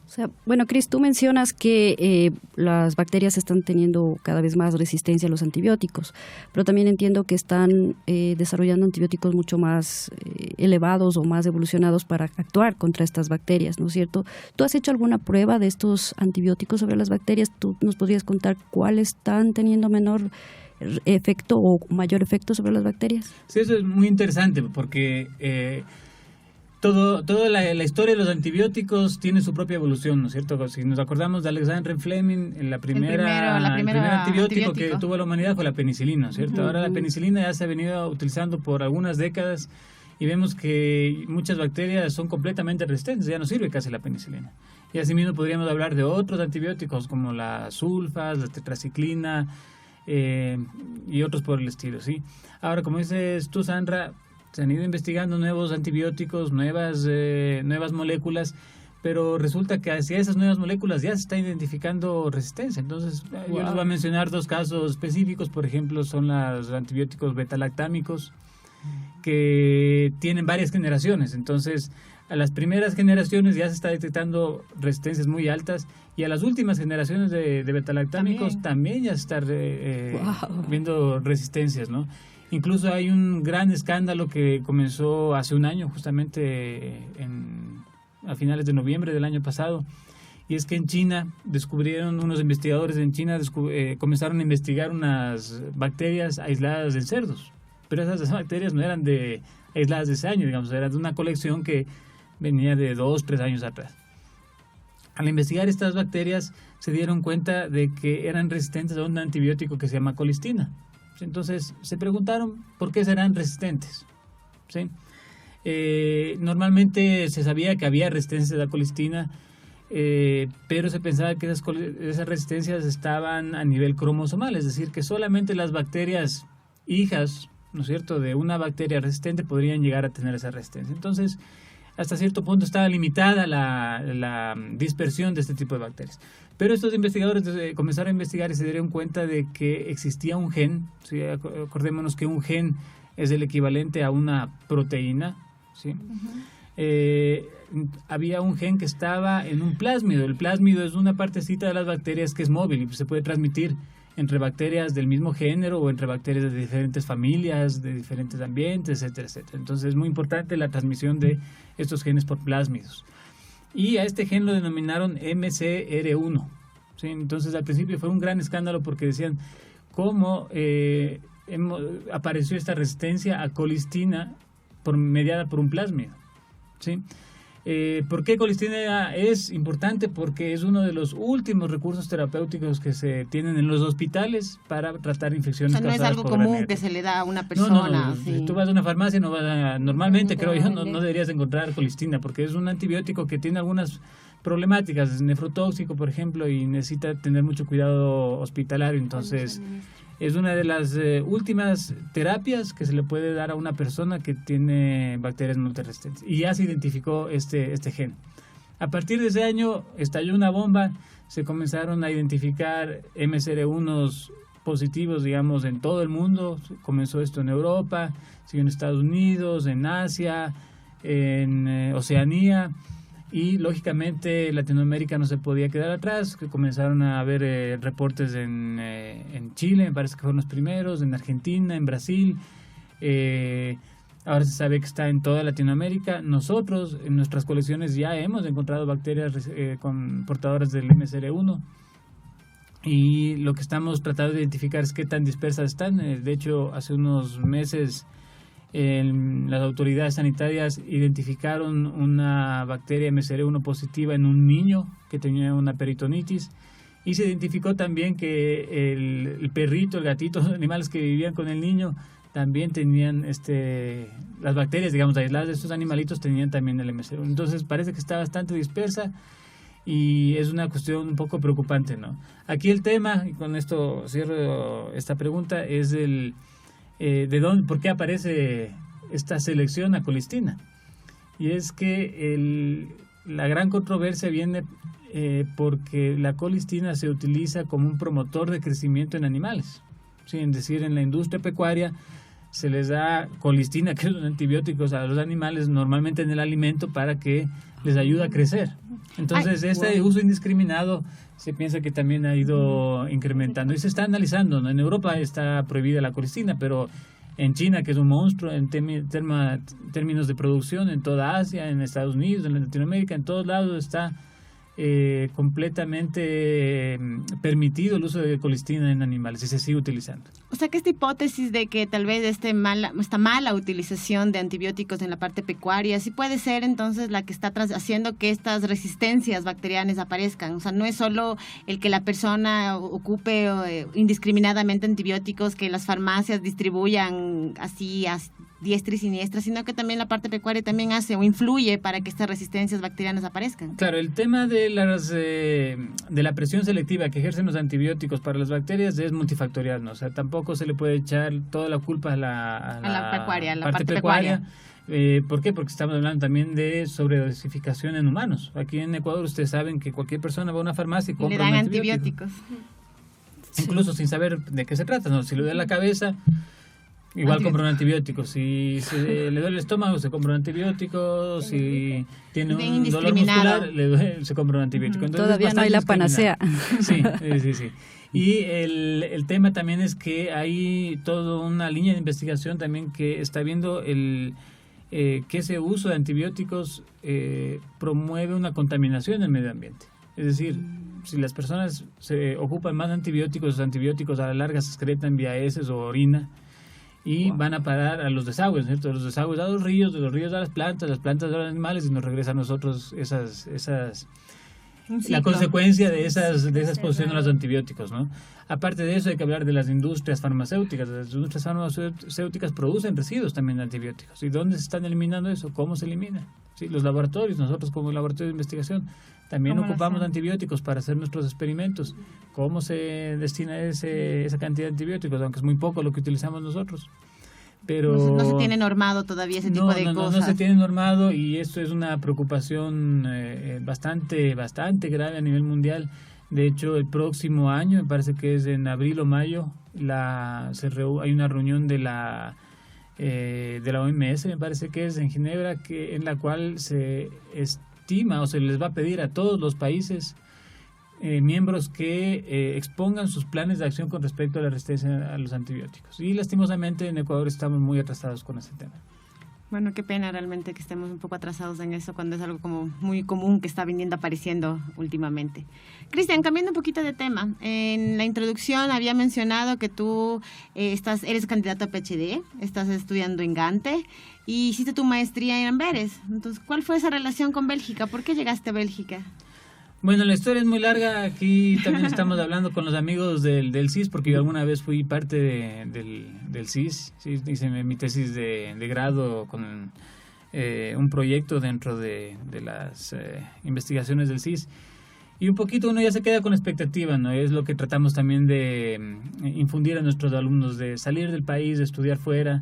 O sea, bueno, Cris, tú mencionas que las bacterias están teniendo cada vez más resistencia a los antibióticos, pero también entiendo que están desarrollando antibióticos mucho más elevados o más evolucionados para actuar contra estas bacterias, ¿no es cierto? ¿Tú has hecho alguna prueba de estos antibióticos sobre las bacterias? ¿Tú nos podrías contar cuáles están teniendo menor efecto o mayor efecto sobre las bacterias? Sí, eso es muy interesante porque toda la historia de los antibióticos tiene su propia evolución, ¿no es cierto? Si nos acordamos de Alexander Fleming, el primer antibiótico que tuvo la humanidad fue la penicilina, ¿no es cierto? Ahora la penicilina ya se ha venido utilizando por algunas décadas y vemos que muchas bacterias son completamente resistentes, ya no sirve casi la penicilina. Y asimismo podríamos hablar de otros antibióticos como las sulfas, la tetraciclina y otros por el estilo, ¿sí? Ahora, como dices tú, Sandra, se han ido investigando nuevos antibióticos, nuevas moléculas, pero resulta que hacia esas nuevas moléculas ya se está identificando resistencia. Entonces, yo les voy a mencionar 2 casos específicos. Por ejemplo, son los antibióticos beta-lactámicos, que tienen varias generaciones. Entonces, a las primeras generaciones ya se está detectando resistencias muy altas, y a las últimas generaciones de beta-lactámicos también ya se está viendo resistencias, ¿no? Incluso hay un gran escándalo que comenzó hace un año, justamente a finales de noviembre del año pasado, y es que en China descubrieron, unos investigadores en China comenzaron a investigar unas bacterias aisladas en cerdos, pero esas bacterias no eran aisladas de ese año, digamos, eran de una colección que venía de 2-3 años atrás. Al investigar estas bacterias se dieron cuenta de que eran resistentes a un antibiótico que se llama colistina. Entonces se preguntaron por qué serán resistentes, ¿sí? Normalmente se sabía que había resistencia a la colistina, pero se pensaba que esas resistencias estaban a nivel cromosomal, es decir, que solamente las bacterias hijas, ¿no es cierto?, de una bacteria resistente podrían llegar a tener esa resistencia. Entonces, hasta cierto punto estaba limitada la dispersión de este tipo de bacterias. Pero estos investigadores comenzaron a investigar y se dieron cuenta de que existía un gen, ¿sí? Acordémonos que un gen es el equivalente a una proteína, ¿sí? Había un gen que estaba en un plásmido. El plásmido es una partecita de las bacterias que es móvil y se puede transmitir entre bacterias del mismo género o entre bacterias de diferentes familias, de diferentes ambientes, etcétera, etcétera. Entonces es muy importante la transmisión de estos genes por plásmidos. Y a este gen lo denominaron MCR1. ¿Sí? Entonces al principio fue un gran escándalo porque decían cómo apareció esta resistencia a colistina mediada por un plásmido. ¿Sí? ¿Por qué colistina es importante? Porque es uno de los últimos recursos terapéuticos que se tienen en los hospitales para tratar infecciones causadas por no es algo común que se le da a una persona. No. Sí. Tú vas a una farmacia, normalmente creo yo, no deberías encontrar colistina, porque es un antibiótico que tiene algunas problemáticas, es nefrotóxico, por ejemplo, y necesita tener mucho cuidado hospitalario. Entonces, es una de las últimas terapias que se le puede dar a una persona que tiene bacterias multiresistentes. Y ya se identificó este gen. A partir de ese año estalló una bomba, se comenzaron a identificar MCR1 positivos, digamos, en todo el mundo. Comenzó esto en Europa, siguió en Estados Unidos, en Asia, en Oceanía. Y lógicamente Latinoamérica no se podía quedar atrás, que comenzaron a haber reportes en Chile, me parece que fueron los primeros, en Argentina, en Brasil. Ahora se sabe que está en toda Latinoamérica. Nosotros en nuestras colecciones ya hemos encontrado bacterias con portadoras del MCR1 y lo que estamos tratando de identificar es qué tan dispersas están. De hecho, hace unos meses las autoridades sanitarias identificaron una bacteria MCR1 positiva en un niño que tenía una peritonitis, y se identificó también que el perrito, el gatito, los animales que vivían con el niño también tenían las bacterias, digamos, aisladas de estos animalitos tenían también el MCR1. Entonces parece que está bastante dispersa y es una cuestión un poco preocupante, ¿no? Aquí el tema, y con esto cierro esta pregunta, es ¿por qué aparece esta selección a colistina? Y es que la gran controversia viene porque la colistina se utiliza como un promotor de crecimiento en animales. Sí, es decir, en la industria pecuaria se les da colistina, que son antibióticos a los animales, normalmente en el alimento, para que les ayude a crecer. Entonces, uso indiscriminado se piensa que también ha ido incrementando y se está analizando, ¿no? En Europa está prohibida la colistina, pero en China, que es un monstruo en términos de producción, en toda Asia, en Estados Unidos, en Latinoamérica, en todos lados está completamente permitido el uso de colistina en animales y se sigue utilizando. O sea que esta hipótesis de que tal vez esta mala utilización de antibióticos en la parte pecuaria sí puede ser entonces la que está haciendo que estas resistencias bacterianas aparezcan. O sea, no es solo el que la persona ocupe indiscriminadamente antibióticos, que las farmacias distribuyan así a diestra y siniestra, sino que también la parte pecuaria también hace o influye para que estas resistencias bacterianas aparezcan. Claro, el tema de la presión selectiva que ejercen los antibióticos para las bacterias es multifactorial, ¿no? O sea, tampoco se le puede echar toda la culpa a la pecuaria, a la parte pecuaria. ¿Por qué? Porque estamos hablando también de sobredosificación en humanos. Aquí en Ecuador ustedes saben que cualquier persona va a una farmacia y compra le dan antibióticos. Incluso sin saber de qué se trata, ¿no? Si le duele la cabeza, igual compra un antibiótico. Si le duele el estómago, se compra un antibiótico. Si tiene un dolor muscular, se compra un antibiótico. Entonces, todavía no hay la panacea. Sí. Y el tema también es que hay toda una línea de investigación también que está viendo que ese uso de antibióticos promueve una contaminación en el medio ambiente. Es decir, si las personas se ocupan más antibióticos, los antibióticos a la larga se excretan vía heces o orina y van a parar a los desagües, ¿cierto? Los desagües a los ríos, de los ríos a las plantas a los animales, y nos regresa a nosotros la consecuencia de esas exposición a los antibióticos, ¿no? Aparte de eso, hay que hablar de las industrias farmacéuticas. Las industrias farmacéuticas producen residuos también de antibióticos. ¿Y dónde se están eliminando eso? ¿Cómo se elimina? Sí, los laboratorios, nosotros como laboratorio de investigación, también ocupamos antibióticos para hacer nuestros experimentos. ¿Cómo se destina esa cantidad de antibióticos? Aunque es muy poco lo que utilizamos nosotros. Pero no se tiene normado todavía ese tipo de cosas. No se tiene normado, y esto es una preocupación bastante grave a nivel mundial. De hecho, el próximo año, me parece que es en abril o mayo, hay una reunión de la OMS, me parece que es en Ginebra, en la cual se estima o se les va a pedir a todos los países miembros que expongan sus planes de acción con respecto a la resistencia a los antibióticos. Y lastimosamente en Ecuador estamos muy atrasados con ese tema. Bueno, qué pena realmente que estemos un poco atrasados en eso cuando es algo como muy común que está apareciendo últimamente. Cristian, cambiando un poquito de tema, en la introducción había mencionado que tú eres candidato a PhD, estás estudiando en Gante y hiciste tu maestría en Amberes. Entonces, ¿cuál fue esa relación con Bélgica? ¿Por qué llegaste a Bélgica? Bueno, la historia es muy larga. Aquí también estamos hablando con los amigos del CIS, porque yo alguna vez fui parte del CIS. Sí, hice mi tesis de grado con un proyecto dentro de las investigaciones del CIS. Y un poquito uno ya se queda con expectativa, ¿no? Es lo que tratamos también de infundir a nuestros alumnos, de salir del país, de estudiar fuera.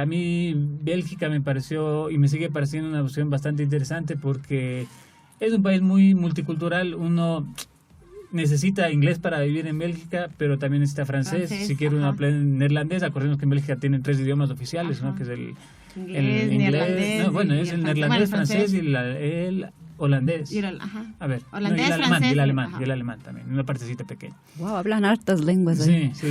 A mí Bélgica me pareció y me sigue pareciendo una opción bastante interesante porque es un país muy multicultural. Uno necesita inglés para vivir en Bélgica, pero también necesita francés. Si quiere uno aprender neerlandés. Acordemos que en Bélgica tienen 3 idiomas oficiales, ¿no? Que es el inglés, neerlandés. No, bueno, es el neerlandés, francés y el holandés. A ver, holandés, y el francés, alemán, y el alemán también, una partecita pequeña. Wow, hablan hartas lenguas ahí. Sí.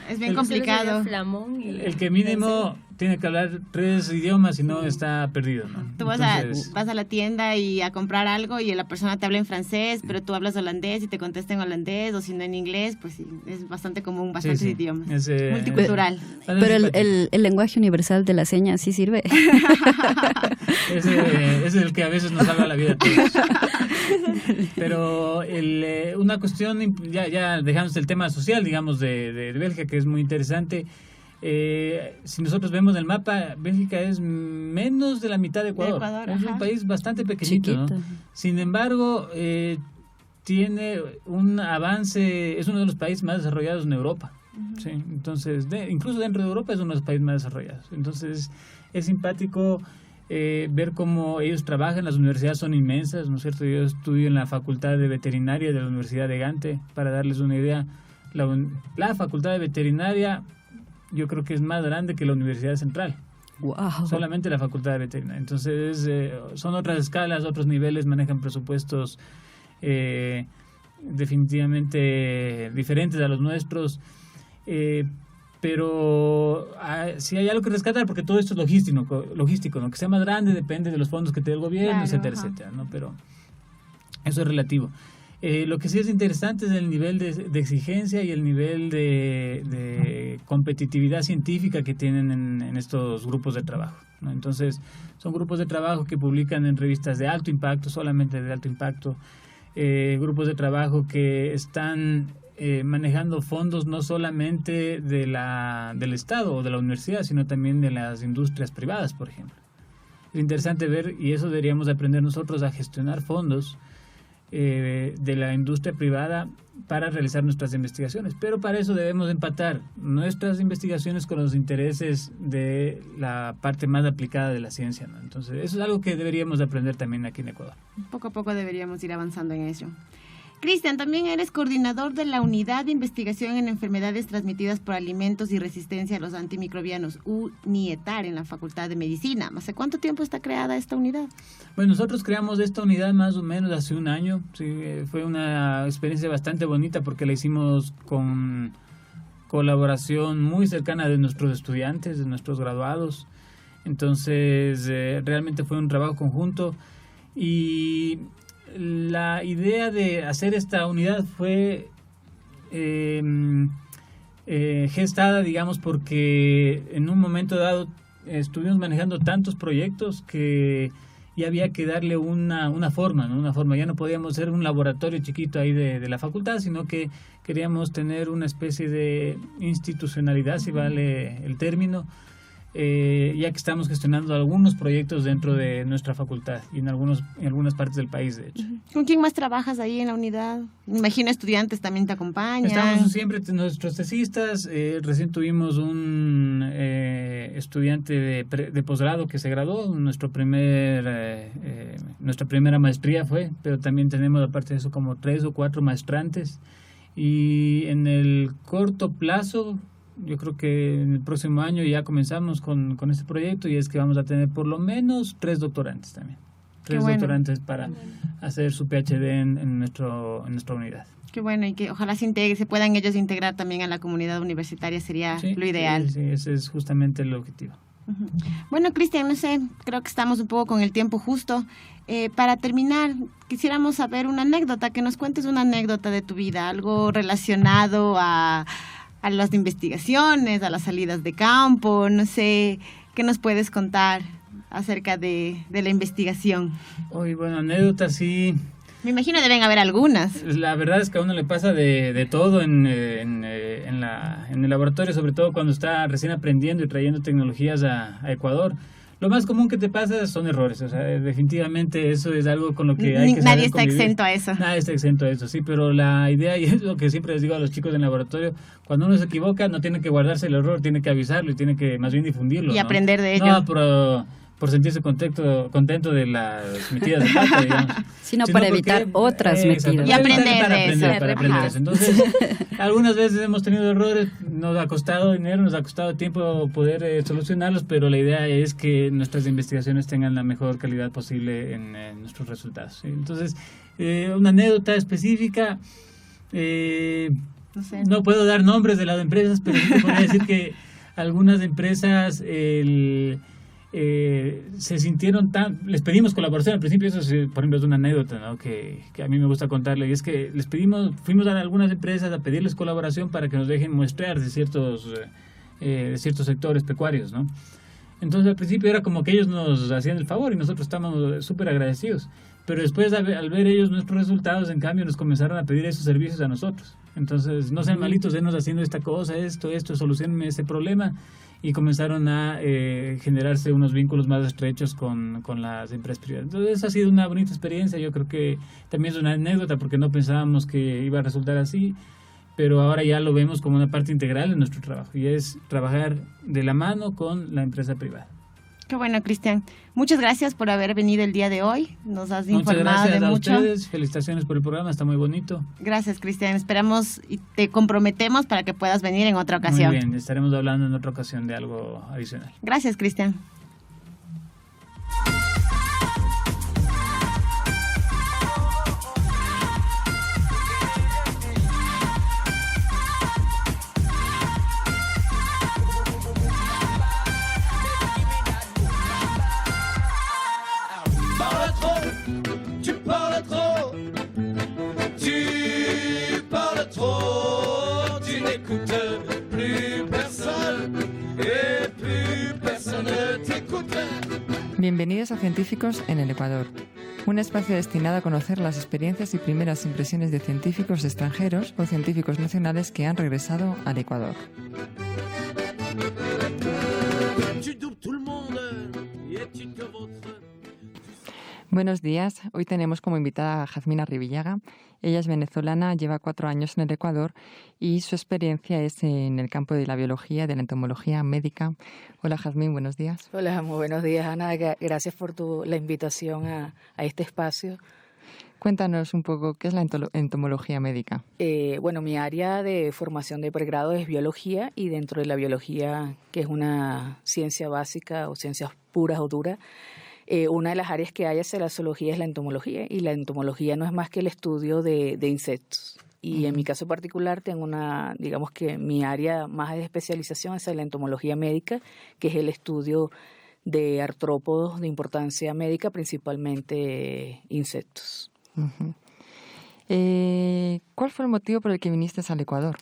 Es bien complicado. El que mínimo tiene que hablar 3 idiomas y no está perdido, ¿no? Tú vas a la tienda y a comprar algo y la persona te habla en francés, pero tú hablas holandés y te contesta en holandés, o si no en inglés, pues sí, es bastante común, bastantes idiomas. Multicultural. Pero el lenguaje universal de la seña sí sirve. Ese es el que a veces nos salva la vida a todos. Pero una cuestión, ya dejamos el tema social, digamos, de Bélgica, que es muy interesante. Si nosotros vemos el mapa, Bélgica es menos de la mitad de Ecuador. Es un país bastante pequeñito, ¿no? Sin embargo, tiene un avance, es uno de los países más desarrollados en Europa. Sí, entonces, incluso dentro de Europa es uno de los países más desarrollados. Entonces, es simpático ver cómo ellos trabajan. Las universidades son inmensas, ¿no es cierto? Yo estudio en la Facultad de Veterinaria de la Universidad de Gante. Para darles una idea, la Facultad de Veterinaria yo creo que es más grande que la Universidad Central. Wow. Solamente la Facultad de Veterinaria. Entonces, son otras escalas, otros niveles, manejan presupuestos definitivamente diferentes a los nuestros. Pero sí hay algo que rescatar, porque todo esto es logístico, ¿no? Que sea más grande depende de los fondos que te dé el gobierno, claro, etcétera, etcétera, ¿no? Pero eso es relativo. Lo que sí es interesante es el nivel de exigencia y el nivel de competitividad científica que tienen en estos grupos de trabajo, ¿no? Entonces, son grupos de trabajo que publican en revistas de alto impacto, solamente de alto impacto, grupos de trabajo que están manejando fondos no solamente del Estado o de la universidad, sino también de las industrias privadas, por ejemplo. Es interesante ver, y eso deberíamos aprender nosotros, a gestionar fondos de la industria privada para realizar nuestras investigaciones. Pero para eso debemos empatar nuestras investigaciones con los intereses de la parte más aplicada de la ciencia, ¿no? Entonces, eso es algo que deberíamos aprender también aquí en Ecuador. Poco a poco deberíamos ir avanzando en ello. Cristian, también eres coordinador de la Unidad de Investigación en Enfermedades Transmitidas por Alimentos y Resistencia a los Antimicrobianos, UNIETAR, en la Facultad de Medicina. ¿Hace cuánto tiempo está creada esta unidad? Bueno, nosotros creamos esta unidad más o menos hace un año. Sí, fue una experiencia bastante bonita porque la hicimos con colaboración muy cercana de nuestros estudiantes, de nuestros graduados. Entonces, realmente fue un trabajo conjunto y la idea de hacer esta unidad fue gestada, digamos, porque en un momento dado estuvimos manejando tantos proyectos que ya había que darle una forma, ¿no? Una forma. Ya no podíamos ser un laboratorio chiquito ahí de la facultad, sino que queríamos tener una especie de institucionalidad, si vale el término, ya que estamos gestionando algunos proyectos dentro de nuestra facultad y en algunas partes del país, de hecho. ¿Con quién más trabajas ahí en la unidad? Me imagino estudiantes también te acompañan. Estamos siempre nuestros tesistas. Recién tuvimos un estudiante de posgrado que se graduó. Nuestra primera maestría fue, pero también tenemos aparte de eso como 3 o 4 maestrantes. Y en el corto plazo, yo creo que en el próximo año ya comenzamos con este proyecto, y es que vamos a tener por lo menos 3 doctorantes también. 3 doctorantes para hacer su PhD en nuestra unidad. Qué bueno, y que ojalá se puedan ellos integrar también a la comunidad universitaria, sería lo ideal. Sí, ese es justamente el objetivo. Uh-huh. Bueno, Cristian, no sé, creo que estamos un poco con el tiempo justo. Para terminar, quisiéramos saber una anécdota, que nos cuentes una anécdota de tu vida, algo relacionado a las investigaciones, a las salidas de campo, no sé, ¿qué nos puedes contar acerca de la investigación? Bueno, anécdotas sí. Me imagino deben haber algunas. La verdad es que a uno le pasa de todo en el laboratorio, sobre todo cuando está recién aprendiendo y trayendo tecnologías a Ecuador. Lo más común que te pasa son errores, o sea, definitivamente eso es algo con lo que hay que saber Nadie está convivir. exento a eso. Nadie está exento a eso, sí, pero la idea, y es lo que siempre les digo a los chicos del laboratorio, cuando uno se equivoca no tiene que guardarse el error, tiene que avisarlo y tiene que más bien difundirlo. Y ¿no? aprender de ello. No, por sentirse contento de las metidas de pata, digamos. Sino para evitar otras metidas. Y aprender de eso. Para aprender eso. Entonces, algunas veces hemos tenido errores, nos ha costado dinero, nos ha costado tiempo poder solucionarlos, pero la idea es que nuestras investigaciones tengan la mejor calidad posible en nuestros resultados. ¿Sí? Entonces, una anécdota específica, no puedo dar nombres de las empresas, pero sí te podría decir que algunas empresas se sintieron les pedimos colaboración al principio. Eso por ejemplo es una anécdota, ¿no? que a mí me gusta contarle, y es que fuimos a algunas empresas a pedirles colaboración para que nos dejen muestrear de ciertos sectores pecuarios, ¿no? Entonces al principio era como que ellos nos hacían el favor y nosotros estábamos súper agradecidos, pero después al ver ellos nuestros resultados, en cambio nos comenzaron a pedir esos servicios a nosotros. Entonces, no sean malitos, denos haciendo esta cosa, esto, solucionen ese problema, y comenzaron a generarse unos vínculos más estrechos con las empresas privadas. Entonces, ha sido una bonita experiencia. Yo creo que también es una anécdota porque no pensábamos que iba a resultar así, pero ahora ya lo vemos como una parte integral de nuestro trabajo, y es trabajar de la mano con la empresa privada. Qué bueno, Cristian. Muchas gracias por haber venido el día de hoy. Nos has informado de mucho. Muchas gracias a ustedes. Felicitaciones por el programa, está muy bonito. Gracias, Cristian. Esperamos y te comprometemos para que puedas venir en otra ocasión. Muy bien, estaremos hablando en otra ocasión de algo adicional. Gracias, Cristian. Bienvenidos a Científicos en el Ecuador, un espacio destinado a conocer las experiencias y primeras impresiones de científicos extranjeros o científicos nacionales que han regresado al Ecuador. Buenos días, hoy tenemos como invitada a Jazmín Arribillaga. Ella es venezolana, lleva 4 años en el Ecuador y su experiencia es en el campo de la biología, de la entomología médica. Hola Jazmín, buenos días. Hola, muy buenos días Ana, gracias por la invitación a este espacio. Cuéntanos un poco, ¿qué es la entomología médica? Bueno, mi área de formación de pregrado es biología y dentro de la biología, que es una ciencia básica o ciencias puras o duras, una de las áreas que hay hacia la zoología es la entomología, y la entomología no es más que el estudio de insectos. Y en mi caso particular tengo digamos que mi área más de especialización es en la entomología médica, que es el estudio de artrópodos de importancia médica, principalmente insectos. Uh-huh. ¿Cuál fue el motivo por el que viniste al Ecuador?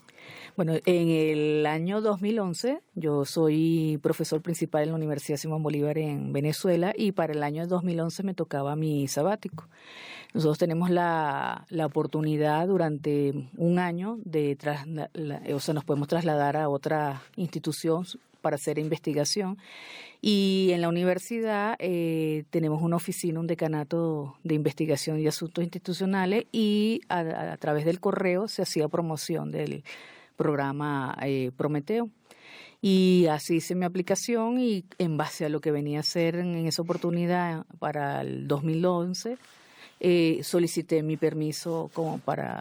Bueno, en el año 2011 yo soy profesor principal en la Universidad Simón Bolívar en Venezuela y para el año 2011 me tocaba mi sabático. Nosotros tenemos la oportunidad durante un año nos podemos trasladar a otra institución para hacer investigación y en la universidad tenemos una oficina, un decanato de investigación y asuntos institucionales y a través del correo se hacía promoción del programa Prometeo. Y así hice mi aplicación y en base a lo que venía a hacer en esa oportunidad para el 2011, solicité mi permiso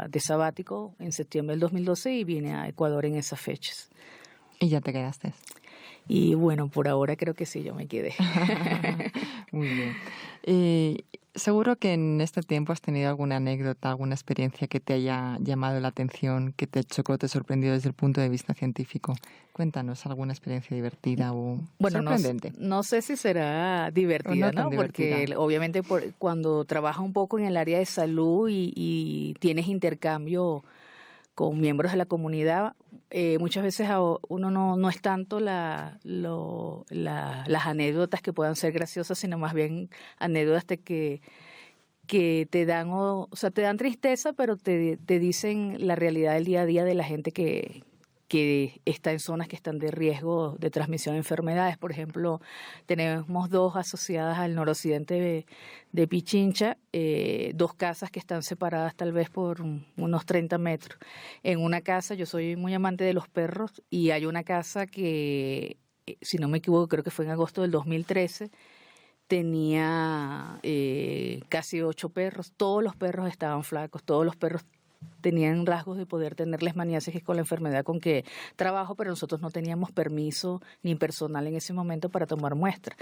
de sabático en septiembre del 2012 y vine a Ecuador en esas fechas. ¿Y ya te quedaste? Y bueno, por ahora creo que sí, yo me quedé. Muy bien. Seguro que en este tiempo has tenido alguna anécdota, alguna experiencia que te haya llamado la atención, que te chocó, te sorprendió desde el punto de vista científico. Cuéntanos alguna experiencia divertida o sorprendente. No sé si será divertida, ¿no? Porque obviamente cuando trabajas un poco en el área de salud y tienes intercambio con miembros de la comunidad, muchas veces uno no es tanto las anécdotas que puedan ser graciosas, sino más bien anécdotas que te dan, te dan tristeza, pero te dicen la realidad del día a día de la gente que está en zonas que están de riesgo de transmisión de enfermedades. Por ejemplo, tenemos 2 asociadas al noroccidente de Pichincha, 2 casas que están separadas tal vez por unos 30 metros. En una casa, yo soy muy amante de los perros, y hay una casa que, si no me equivoco, creo que fue en agosto del 2013, tenía casi 8 perros. Todos los perros estaban flacos, todos los perros tenían rasgos de poder tener leishmaniasis, que es con la enfermedad con que trabajo, pero nosotros no teníamos permiso ni personal en ese momento para tomar muestras.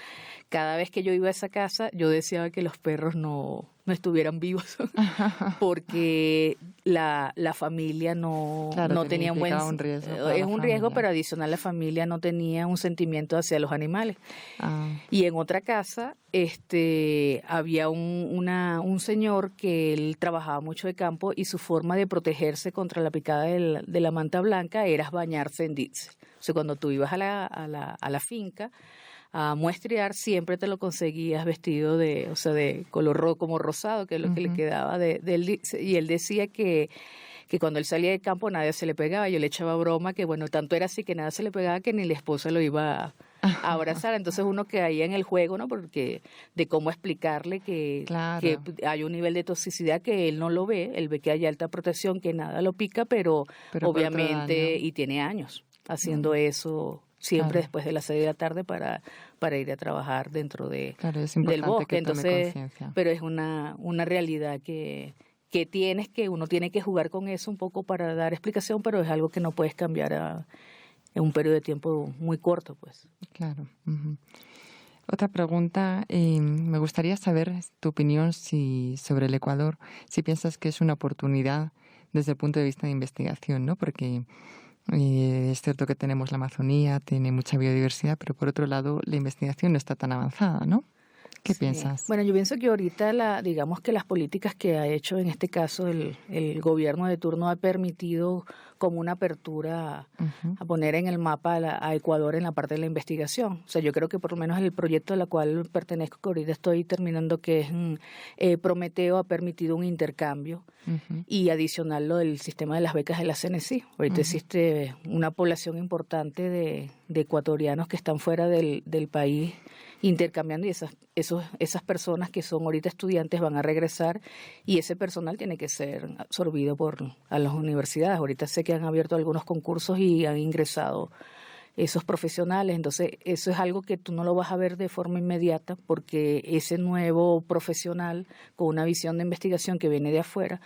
Cada vez que yo iba a esa casa, yo deseaba que los perros no estuvieran vivos porque la familia no tenía un buen riesgo. Es un riesgo, pero adicional la familia no tenía un sentimiento hacia los animales. Y en otra casa había un señor que él trabajaba mucho de campo y su forma de protegerse contra la picada de la manta blanca era bañarse en diésel. O sea, cuando tú ibas a la finca a muestrear, siempre te lo conseguías vestido de color como rosado, que es lo que le quedaba del diésel. Y él decía que cuando él salía de campo nadie se le pegaba. Yo le echaba broma que, bueno, tanto era así que nada se le pegaba que ni la esposa lo iba a abrazar. Entonces uno caía en el juego, ¿no? Porque de cómo explicarle que hay un nivel de toxicidad que él no lo ve. Él ve que hay alta protección, que nada lo pica, pero obviamente, y tiene años haciendo eso siempre después de las 6 de la tarde para ir a trabajar dentro del bosque. Entonces, pero es una realidad que uno tiene que jugar con eso un poco para dar explicación, pero es algo que no puedes cambiar en un periodo de tiempo muy corto, pues. Claro. Uh-huh. Otra pregunta, me gustaría saber tu opinión sobre el Ecuador, si piensas que es una oportunidad desde el punto de vista de investigación, ¿no? Porque es cierto que tenemos la Amazonía, tiene mucha biodiversidad, pero por otro lado la investigación no está tan avanzada, ¿no? ¿Qué piensas? Bueno, yo pienso que ahorita digamos que las políticas que ha hecho en este caso el gobierno de turno ha permitido como una apertura a poner en el mapa a Ecuador en la parte de la investigación. O sea, yo creo que por lo menos el proyecto al cual pertenezco, que ahorita estoy terminando, que es Prometeo, ha permitido un intercambio y adicional lo del sistema de las becas de la CNC. Ahorita existe una población importante de ecuatorianos que están fuera del país intercambiando, y esas personas que son ahorita estudiantes van a regresar y ese personal tiene que ser absorbido a las universidades. Ahorita sé que han abierto algunos concursos y han ingresado esos profesionales, entonces eso es algo que tú no lo vas a ver de forma inmediata porque ese nuevo profesional con una visión de investigación que viene de afuera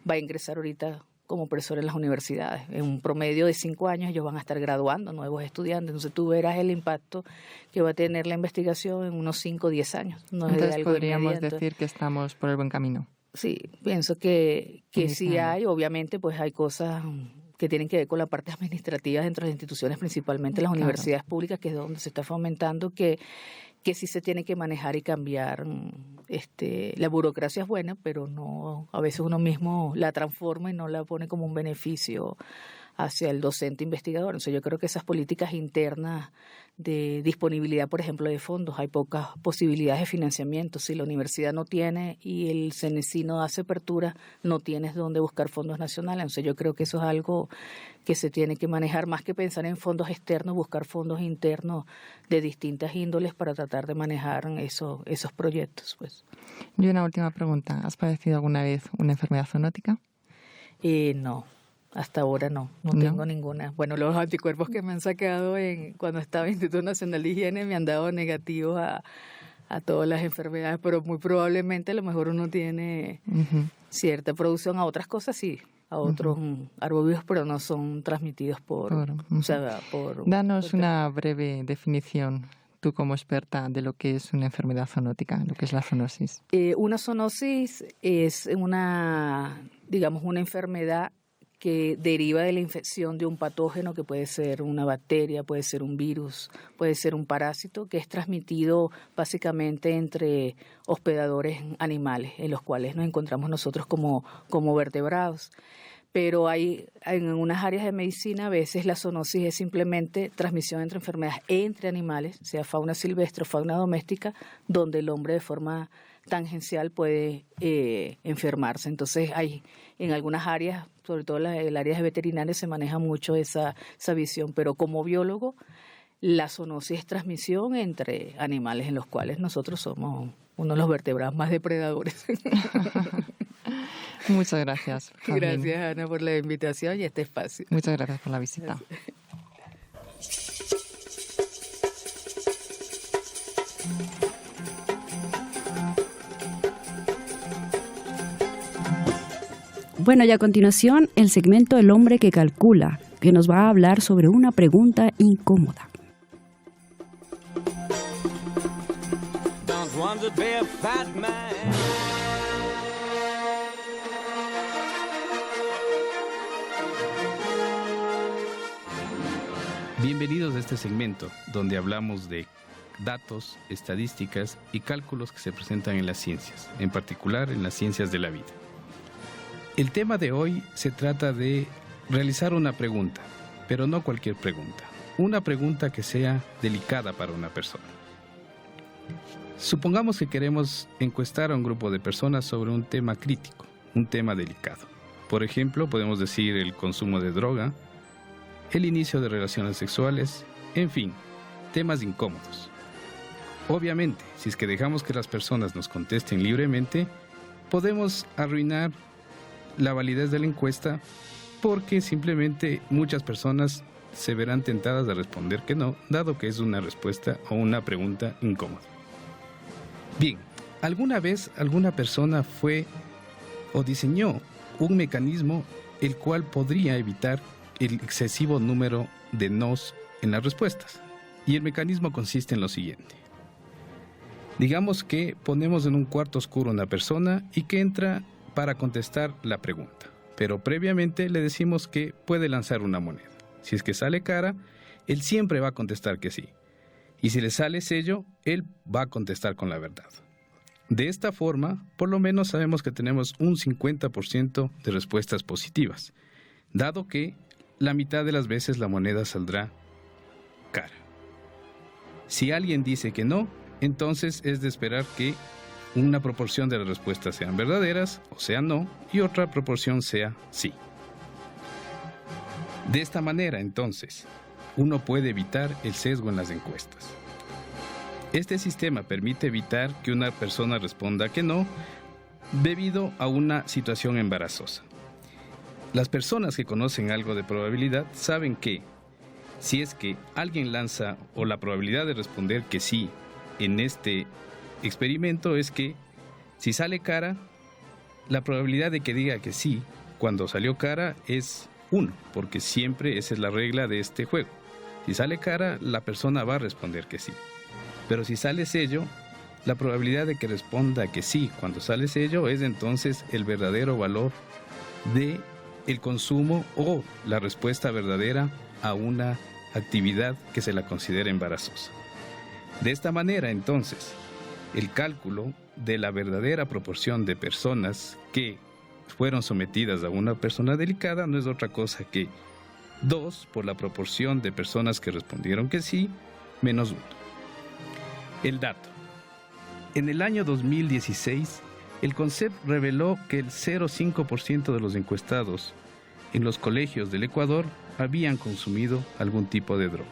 va a ingresar ahorita como profesor en las universidades. En un promedio de 5 años ellos van a estar graduando nuevos estudiantes. Entonces tú verás el impacto que va a tener la investigación en unos 5 o 10 años. No Entonces es algo podríamos inmediato. decir que estamos por el buen camino. Sí, pienso que sí hay. Obviamente pues hay cosas que tienen que ver con la parte administrativa dentro de las instituciones, principalmente las universidades públicas, que es donde se está fomentando que sí se tiene que manejar y cambiar. La burocracia es buena, pero no, a veces uno mismo la transforma y no la pone como un beneficio hacia el docente investigador. Entonces yo creo que esas políticas internas de disponibilidad, por ejemplo, de fondos, hay pocas posibilidades de financiamiento. Si la universidad no tiene y el CNC no hace apertura, no tienes dónde buscar fondos nacionales. Entonces yo creo que eso es algo que se tiene que manejar, más que pensar en fondos externos, buscar fondos internos de distintas índoles para tratar de manejar esos proyectos, pues. Y una última pregunta, ¿has padecido alguna vez una enfermedad zoonótica? No. Hasta ahora no tengo ninguna. Bueno, los anticuerpos que me han sacado cuando estaba en el Instituto Nacional de Higiene me han dado negativos a todas las enfermedades, pero muy probablemente a lo mejor uno tiene cierta producción a otras cosas, sí, a otros arbovívoros, pero no son transmitidos por... Danos una breve definición, tú como experta, de lo que es una enfermedad zoonótica, lo que es la zoonosis. Una zoonosis es una enfermedad que deriva de la infección de un patógeno que puede ser una bacteria, puede ser un virus, puede ser un parásito, que es transmitido básicamente entre hospedadores animales, en los cuales nos encontramos nosotros como vertebrados. Pero hay en unas áreas de medicina a veces la zoonosis es simplemente transmisión entre enfermedades entre animales, sea fauna silvestre o fauna doméstica, donde el hombre de forma tangencial puede enfermarse. Entonces hay en algunas áreas, sobre todo el área de veterinaria, se maneja mucho esa visión, pero como biólogo la zoonosis es transmisión entre animales en los cuales nosotros somos uno de los vertebrados más depredadores. Muchas gracias, Jazmín. Gracias, Ana, por la invitación y este espacio. Muchas gracias por la visita. Bueno, y a continuación, el segmento El hombre que calcula, que nos va a hablar sobre una pregunta incómoda. Bienvenidos a este segmento, donde hablamos de datos, estadísticas y cálculos que se presentan en las ciencias, en particular en las ciencias de la vida. El tema de hoy se trata de realizar una pregunta, pero no cualquier pregunta. Una pregunta que sea delicada para una persona. Supongamos que queremos encuestar a un grupo de personas sobre un tema crítico, un tema delicado. Por ejemplo, podemos decir el consumo de droga, el inicio de relaciones sexuales, en fin, temas incómodos. Obviamente, si es que dejamos que las personas nos contesten libremente, podemos arruinar la validez de la encuesta porque simplemente muchas personas se verán tentadas a responder que no, dado que es una respuesta o una pregunta incómoda. Bien, ¿alguna vez alguna persona fue o diseñó un mecanismo el cual podría evitar el excesivo número de nos en las respuestas? Y el mecanismo consiste en lo siguiente. Digamos que ponemos en un cuarto oscuro a una persona y que entra para contestar la pregunta, pero previamente le decimos que puede lanzar una moneda. Si es que sale cara, él siempre va a contestar que sí. Y si le sale sello, él va a contestar con la verdad. De esta forma, por lo menos sabemos que tenemos un 50% de respuestas positivas, dado que la mitad de las veces la moneda saldrá cara. Si alguien dice que no, entonces es de esperar que una proporción de las respuestas sean verdaderas, o sea no, y otra proporción sea sí. De esta manera, entonces, uno puede evitar el sesgo en las encuestas. Este sistema permite evitar que una persona responda que no debido a una situación embarazosa. Las personas que conocen algo de probabilidad saben que si es que alguien lanza o la probabilidad de responder que sí en este experimento es que si sale cara, la probabilidad de que diga que sí cuando salió cara es 1, porque siempre esa es la regla de este juego. Si sale cara, la persona va a responder que sí. Pero si sale sello, la probabilidad de que responda que sí cuando sale sello es entonces el verdadero valor de el consumo o la respuesta verdadera a una actividad que se la considera embarazosa. De esta manera, entonces, el cálculo de la verdadera proporción de personas que fueron sometidas a una persona delicada no es otra cosa que 2 por la proporción de personas que respondieron que sí, menos 1. El dato. En el año 2016, el CONCEP reveló que el 0,5% de los encuestados en los colegios del Ecuador habían consumido algún tipo de droga.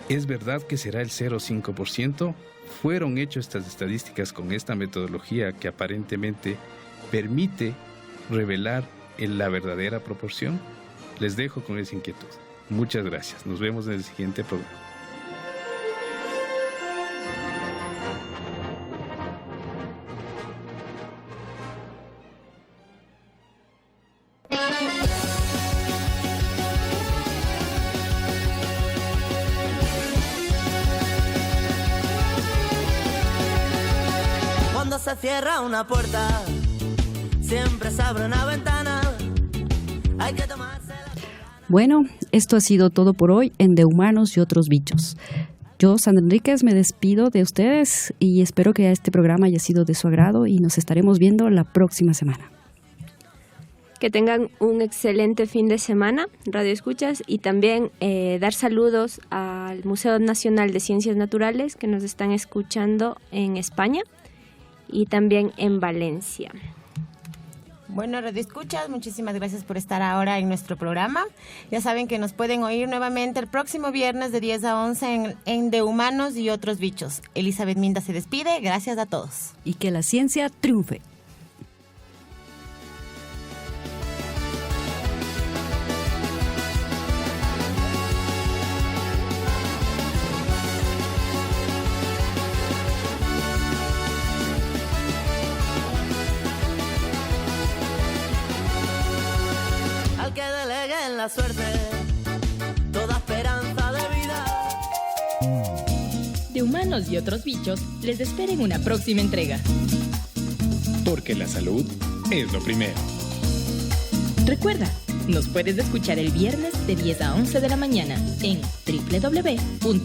¿Es verdad que será el 0,5%? ¿Fueron hechas estas estadísticas con esta metodología que aparentemente permite revelar la verdadera proporción? Les dejo con esa inquietud. Muchas gracias. Nos vemos en el siguiente programa. Cuando se cierra una puerta, siempre se abre una ventana. Hay que tomarse la... Bueno, esto ha sido todo por hoy en De Humanos y Otros Bichos. Yo, Sandra Enríquez, me despido de ustedes y espero que este programa haya sido de su agrado y nos estaremos viendo la próxima semana. Que tengan un excelente fin de semana, Radio Escuchas, y también dar saludos al Museo Nacional de Ciencias Naturales que nos están escuchando en España y también en Valencia. Bueno, Radio Escuchas, muchísimas gracias por estar ahora en nuestro programa. Ya saben que nos pueden oír nuevamente el próximo viernes de 10 a 11 en De Humanos y Otros Bichos. Elizabeth Minda se despide, gracias a todos. Y que la ciencia triunfe. La suerte, toda esperanza de vida. De Humanos y Otros Bichos les espera en una próxima entrega. Porque la salud es lo primero. Recuerda, nos puedes escuchar el viernes de 10 a 11 de la mañana en www.uce.edu.es.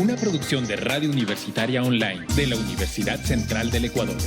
Una producción de Radio Universitaria Online de la Universidad Central del Ecuador.